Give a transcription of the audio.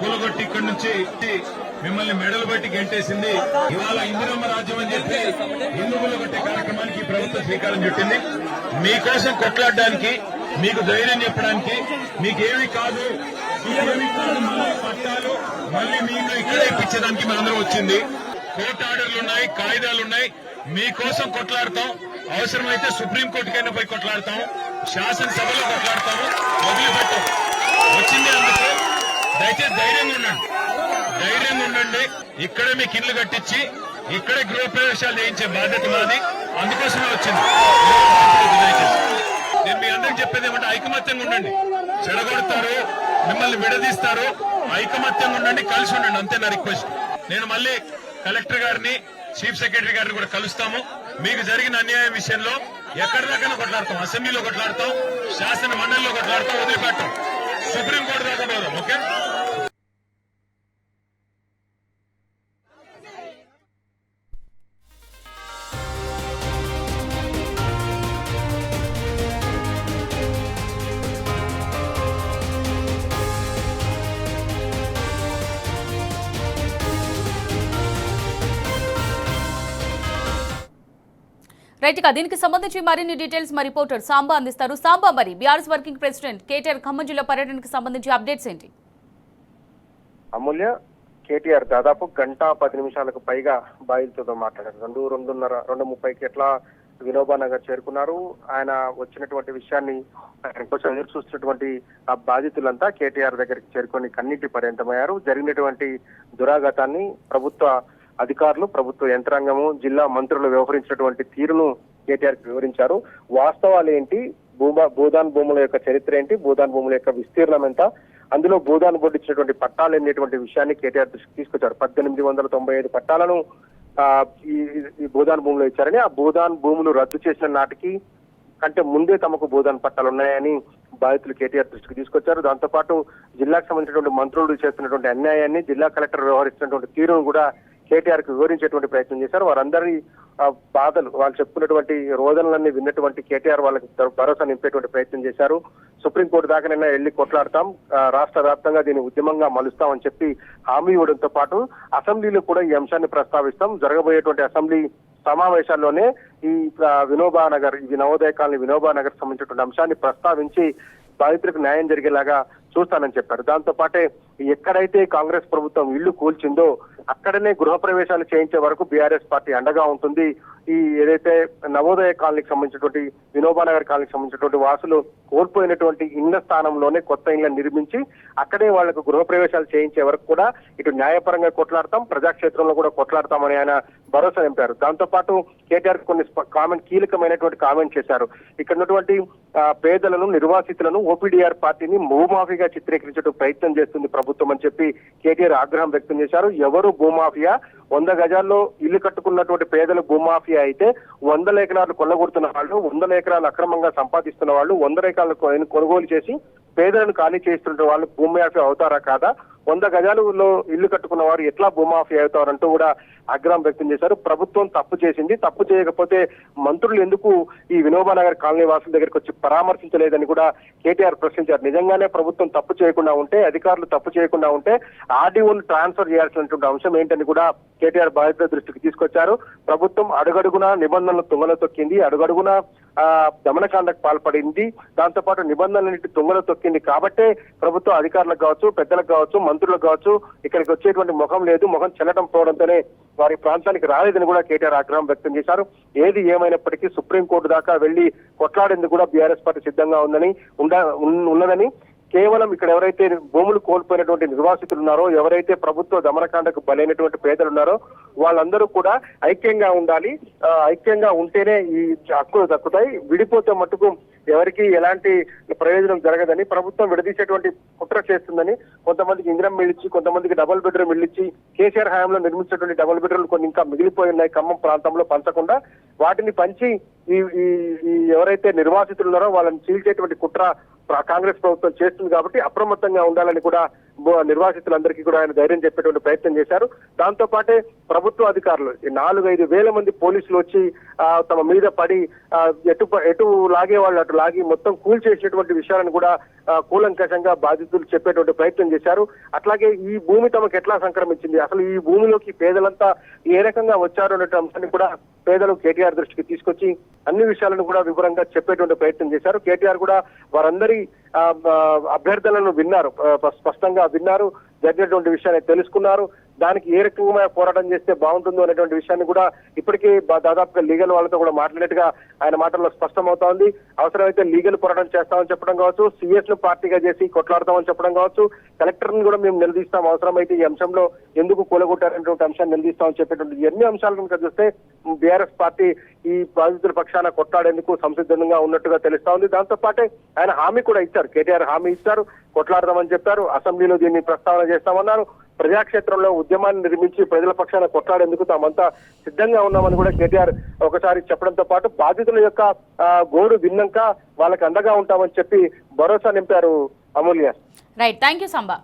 కూలగొట్టి ఇక్కడి నుంచి మిమ్మల్ని మెడలు బట్టి గెంటేసింది. ఇవాళ ఇందిరమ్మ రాజ్యం అని చెప్పి ఇల్లు కూలగొట్టే కార్యక్రమానికి ప్రభుత్వం శ్రీకారం చుట్టింది. మీకోసం కొట్లాడడానికి, మీకు ధైర్యం చెప్పడానికి, మీకేమి కాదు మళ్ళీ పట్టాలు మళ్ళీ మీకు ఇక్కడే ఇప్పించడానికి మనందరం వచ్చింది. కోర్టు ఆర్డర్లున్నాయి, కాయిదాలున్నాయి. మీకోసం కొట్లాడతాం. అవసరమైతే సుప్రీంకోర్టుకైనా పోయి కొట్లాడతాం, శాసనసభలో కొట్లాడతాము, వదిలిపెట్టాం. వచ్చింది అందుకు. దయచేసి ధైర్యంగా ఉండండి. ఇక్కడే మీకు ఇల్లు కట్టించి ఇక్కడే గృహప్రవేశాలు చేయించే బాధ్యత మాది. అందుకోసమే వచ్చింది. నేను మీ అందరికి చెప్పేది ఏమంటే ఐకమత్యంగా ఉండండి. చెడగొడతారు, మిమ్మల్ని విడదీస్తారు. ఐకమత్యంగా ఉండండి, కలిసి ఉండండి. అంతే నా రిక్వెస్ట్. నేను మళ్ళీ కలెక్టర్ గారిని, చీఫ్ సెక్రటరీ గారిని కూడా కలుస్తాము. మీకు జరిగిన అన్యాయం విషయంలో ఎక్కడి దాకా కొట్లాడతాం. అసెంబ్లీలో కొట్లాడతాం, శాసన మండలిలో కొట్లాడతాం, వదిలిపెట్టాం. సుప్రీంకోర్టు దాకా పోదాం. ఓకే. రైట్. ఇక దీనికి సంబంధించి మరిన్ని డీటెయిల్స్ మా రిపోర్టర్ సాంబా అందిస్తారు. సాంబా, మరి BRS working president KTR Khammam జిల్లా పర్యటనకు సంబంధించి అప్డేట్స్ ఏంటి? అమూల్య, కేటీఆర్ దాదాపు 1:10 పైగా బాధితులతో మాట్లాడారు. 2:30కి ఎట్లా వినోబా నగర్ చేరుకున్నారు. ఆయన వచ్చినటువంటి విషయాన్ని ఆయన కోసం ఎదురు చూస్తున్నటువంటి ఆ బాధితులంతా కేటీఆర్ దగ్గరికి చేరుకొని కన్నీటి పర్యంతమయ్యారు. జరిగినటువంటి దురాఘాతాన్ని ప్రభుత్వ అధికారులు, ప్రభుత్వ యంత్రాంగము, జిల్లా మంత్రులు వ్యవహరించినటువంటి తీరును కేటీఆర్ వివరించారు. వాస్తవాలు ఏంటి, భూదాన్ భూముల యొక్క చరిత్ర ఏంటి, భూదాన్ భూముల యొక్క విస్తీర్ణం ఎంత, అందులో భూదాన్ బోర్డు ఇచ్చినటువంటి పట్టాలు అనేటువంటి విషయాన్ని కేటీఆర్ దృష్టికి తీసుకొచ్చారు. 1895 పట్టాలను ఈ భూదాన్ భూములు ఇచ్చారని, ఆ భూదాన్ భూములు రద్దు చేసిన నాటికి కంటే ముందే తమకు భూదాన్ పట్టాలు ఉన్నాయని బాధితులు కేటీఆర్ దృష్టికి తీసుకొచ్చారు. దాంతో పాటు జిల్లాకు సంబంధించినటువంటి మంత్రులు చేస్తున్నటువంటి అన్యాయాన్ని, జిల్లా కలెక్టర్ వ్యవహరిస్తున్నటువంటి తీరును కూడా కేటీఆర్ కు వివరించేటువంటి ప్రయత్నం చేశారు. వారందరి బాధలు, వాళ్ళు చెప్పుకున్నటువంటి రోదనలన్నీ విన్నటువంటి కేటీఆర్ వాళ్ళకి భరోసా నింపేటువంటి ప్రయత్నం చేశారు. సుప్రీంకోర్టు దాకా నిన్న వెళ్లి కొట్లాడతాం, రాష్ట్ర వ్యాప్తంగా దీన్ని ఉద్యమంగా మలుస్తామని చెప్పి హామీ ఇవ్వడంతో పాటు అసెంబ్లీలో కూడా ఈ అంశాన్ని ప్రస్తావిస్తాం. జరగబోయేటువంటి అసెంబ్లీ సమావేశాల్లోనే ఈ వినోబా నగర్, ఇది నవోదయ కాలనీ వినోబా నగర్ సంబంధించినటువంటి అంశాన్ని ప్రస్తావించి బాధితులకు న్యాయం జరిగేలాగా చూస్తానని చెప్పారు. దాంతో పాటే ఎక్కడైతే కాంగ్రెస్ ప్రభుత్వం ఇళ్లు కూల్చిందో అక్కడనే గృహప్రవేశాలు చేయించే వరకు బీఆర్ఎస్ పార్టీ అండగా ఉంటుంది. ఈ ఏదైతే నవోదయ కాలనీకి సంబంధించినటువంటి వినోబా నగర్ కాలనీకి సంబంధించినటువంటి వాసులు కోల్పోయినటువంటి ఇళ్ల స్థానంలోనే కొత్త ఇళ్లను నిర్మించి అక్కడే వాళ్లకు గృహప్రవేశాలు చేయించే వరకు కూడా ఇటు న్యాయపరంగా కొట్లాడతాం, ప్రజాక్షేత్రంలో కూడా కొట్లాడతామని ఆయన భరోసా నింపారు. దాంతో పాటు కేటీఆర్ కొన్ని కీలకమైనటువంటి కామెంట్ చేశారు. ఇక్కడ ఉన్నటువంటి పేదలను, నిర్వాసితులను, ఓపీడీఆర్ పార్టీని భూమాఫీగా చిత్రీకరించడం ప్రయత్నం చేస్తుంది ప్రభుత్వం అని చెప్పి కేటీఆర్ ఆగ్రహం వ్యక్తం చేశారు. ఎవరు భూమాఫియా? 100 గజాల్లో ఇల్లు కట్టుకున్నటువంటి పేదలు భూమాఫియా అయితే 100 ఎకరాలు కొల్లగొడుతున్న వాళ్ళు, 100 ఎకరాలు అక్రమంగా సంపాదిస్తున్న వాళ్ళు, 100 ఎకరాలు కొనుగోలు చేసి పేదలను ఖాళీ చేస్తున్న వాళ్ళు భూమాఫియా అవుతారా కాదా? 100 గజాలలో ఇల్లు కట్టుకున్న వారు ఎట్లా భూమాఫీ అవుతారంటూ కూడా ఆగ్రహం వ్యక్తం చేశారు. ప్రభుత్వం తప్పు చేసింది, తప్పు చేయకపోతే మంత్రులు ఎందుకు ఈ వినోబా నగర్ కాలనీ వాసుల దగ్గరికి వచ్చి పరామర్శించలేదని కూడా కేటీఆర్ ప్రశ్నించారు. నిజంగానే ప్రభుత్వం తప్పు చేయకుండా ఉంటే, అధికారులు తప్పు చేయకుండా ఉంటే ఆర్డీఓను ట్రాన్స్ఫర్ చేయాల్సినటువంటి అంశం ఏంటని కూడా కేటీఆర్ బాధితుల దృష్టికి తీసుకొచ్చారు. ప్రభుత్వం అడుగడుగునా నిబంధనలు తుంగలో తొక్కింది, అడుగడుగునా దమనకాండకు పాల్పడింది. దాంతో పాటు నిబంధనలన్నింటి తుంగలో తొక్కింది కాబట్టే ప్రభుత్వ అధికారులకు కావచ్చు, పెద్దలకు కావచ్చు, మంత్రులకు కావచ్చు ఇక్కడికి వచ్చేటువంటి ముఖం లేదు, ముఖం చెల్లటం పోవడంతోనే వారి ప్రాంతానికి రాలేదని కూడా కేటీఆర్ ఆగ్రహం వ్యక్తం చేశారు. ఏది ఏమైనప్పటికీ సుప్రీంకోర్టు దాకా వెళ్లి కొట్లాడేందుకు కూడా బీఆర్ఎస్ పార్టీ సిద్ధంగా ఉన్నదని, కేవలం ఇక్కడ ఎవరైతే భూములు కోల్పోయినటువంటి నిర్వాసితులు ఉన్నారో, ఎవరైతే ప్రభుత్వ దమనకాండకు బలైనటువంటి పేదలు ఉన్నారో వాళ్ళందరూ కూడా ఐక్యంగా ఉండాలి. ఐక్యంగా ఉంటేనే ఈ హక్కులు దక్కుతాయి. విడిపోతే మట్టుకు ఎవరికి ఎలాంటి ప్రయోజనం జరగదని, ప్రభుత్వం విడదీసేటువంటి కుట్ర చేస్తుందని, కొంతమందికి ఇందిరమ్మ ఇల్లు ఇచ్చి, కొంతమందికి డబుల్ బెడ్రూమ్ ఇల్లు ఇచ్చి, కేసీఆర్ హయాంలో నిర్మించినటువంటి డబుల్ బెడ్రూమ్ కొన్ని ఇంకా మిగిలిపోయి ఉన్నాయి ఖమ్మం ప్రాంతంలో పంచకుండా, వాటిని పంచి ఈ ఎవరైతే నిర్వాసితులు ఉన్నారో వాళ్ళని చీల్చేటువంటి కుట్ర కాంగ్రెస్ ప్రభుత్వం చేస్తుంది. కాబట్టి అప్రమత్తంగా ఉండాలని కూడా నిర్వాసితులందరికీ కూడా ఆయన ధైర్యం చెప్పేటువంటి ప్రయత్నం చేశారు. దాంతో పాటే ప్రభుత్వ అధికారులు 4-5 వేల మంది పోలీసులు వచ్చి తమ మీద పడి ఎటు లాగే వాళ్ళు అటు లాగి మొత్తం కూల్చేసేటువంటి విషయాలను కూడా కూలంకషంగా బాధితులు చెప్పేటువంటి ప్రయత్నం చేశారు. అట్లాగే ఈ భూమి తమకు ఎట్లా సంక్రమించింది, అసలు ఈ భూమిలోకి పేదలంతా ఏ రకంగా వచ్చారు అనే అంశాన్ని కూడా పేదలు కేటీఆర్ దృష్టికి తీసుకొచ్చి అన్ని విషయాలను కూడా వివరంగా చెప్పేటువంటి ప్రయత్నం చేశారు. కేటీఆర్ కూడా వారందరి అభ్యర్థనలను విన్నారు, స్పష్టంగా విన్నారు, జరిగినటువంటి విషయాన్ని తెలుసుకున్నారు. దానికి ఏ రకంగా పోరాటం చేస్తే బాగుంటుందో అనేటువంటి విషయాన్ని కూడా ఇప్పటికే దాదాపుగా లీగల్ వాళ్ళతో కూడా మాట్లాడినట్టుగా ఆయన మాటల్లో స్పష్టమవుతోంది. అవసరమైతే లీగల్ పోరాటం చేస్తామని చెప్పడం కావచ్చు, సిఎస్ ను పార్టీగా చేసి కొట్లాడతామని చెప్పడం కావచ్చు, కలెక్టర్ ను కూడా మేము నిలదీస్తాం, అవసరమైతే ఈ అంశంలో ఎందుకు కూలగొట్టారనేటువంటి అంశాన్ని నిలదీస్తామని చెప్పేటువంటి ఎన్ని అంశాలను కనుక చూస్తే బీఆర్ఎస్ పార్టీ ఈ బాధితుల పక్షాన కొట్లాడేందుకు సంసిద్ధంగా ఉన్నట్టుగా తెలుస్తా ఉంది. దాంతో పాటే ఆయన హామీ కూడా ఇచ్చారు, కేటీఆర్ హామీ ఇచ్చారు, కొట్లాడదామని చెప్పారు, అసెంబ్లీలో దీన్ని ప్రస్తావన చేస్తామన్నారు, ప్రజాక్షేత్రంలో ఉద్యమాన్ని నిర్మించి ప్రజల పక్షాన కొట్లాడేందుకు తామంతా సిద్ధంగా ఉన్నామని కూడా కేటీఆర్ ఒకసారి చెప్పడంతో పాటు బాధితుల యొక్క గోడు విన్నాక వాళ్ళకి అండగా ఉంటామని చెప్పి భరోసా నింపారు. Amulya. Right, thank you Samba.